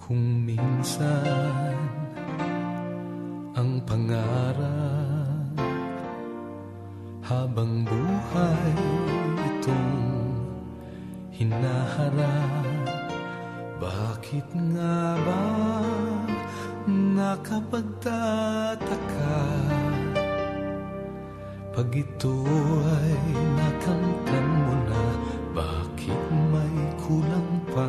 Kung minsan ang pangarap habang buhay itong hinaharap, bakit nga ba nakapagtataka pag ito ay nakamtan mo na? Bakit may kulang pa?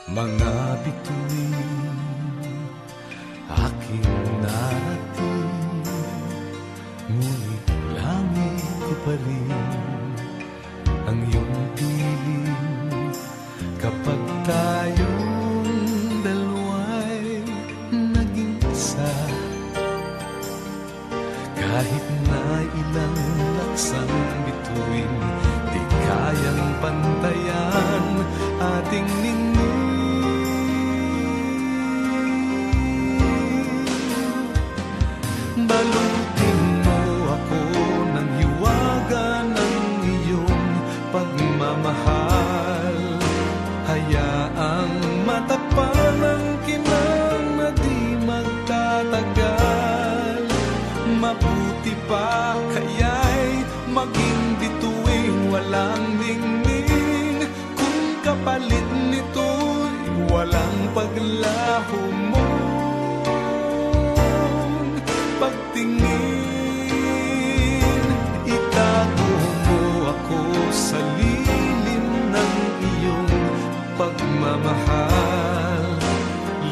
Mga bituin aking narating, ngunit langit ko pa rin ang iyong piling. Kapag tayong dalawa'y naging isa, kahit na ilang laksang bituin, di kayang pantayan ating ningning. Balutin mo ako ng hiwaga ng iyong pagmamahal. Hayaang matapan ang kinang na di magtatagal. Mabuti pa kaya'y maging bituing walang ningning, kung kapalit nito'y walang paglaho mo. Pagtingin, itago mo ako sa lilim ng iyong pagmamahal.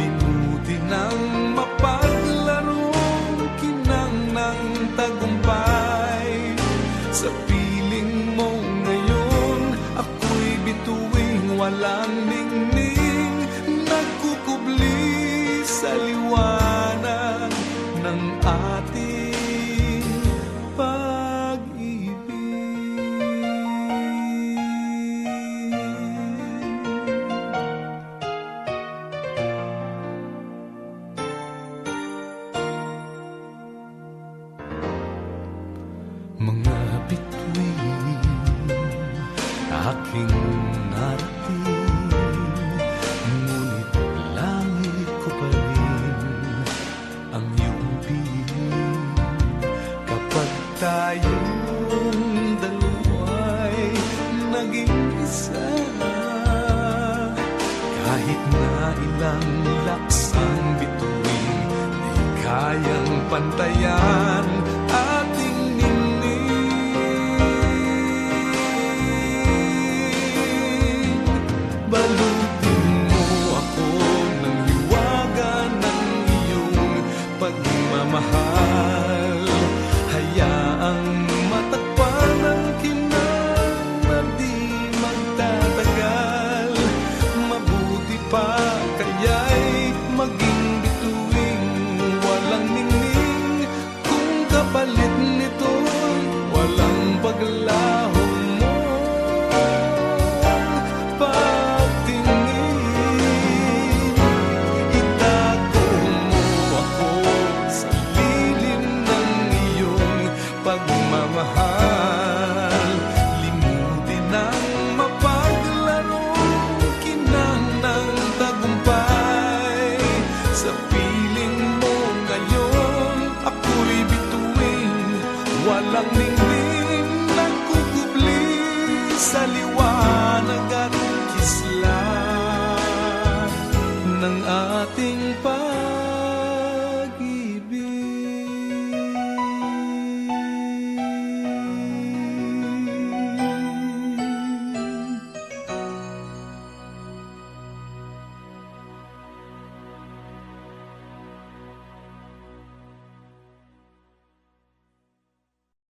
Limutin ang mapaglarong kinang ng tagumpay. Sa piling mo ngayon, ako'y bituing walang ningning, nagkukubli sa liwanag ng ating pag-ibig. Mga bituin aking narating, ngunit langit ko pa rin ang iyong piling. Kapag tayong dalawa'y naging isa, kahit na ilang laksang bituin, di kayang pantayan ating ningning. Balutin mo ako ng hiwaga ng iyong pagmamahal. Hayaang matakpan ang kinang na di magtatagal. Mabuti pa kaya'y maging bituing walang ningning, kung kapalit nito'y walang paglaho mo. Pagtingin, itago mo ako sa lilim ng iyong pagmamahal. Limutin ang mapaglarong kinang ng tagumpay. Sa piling mo ngayon, ako'y bituing walang ningning, nagkukubli sa liwanag at kisla ng ating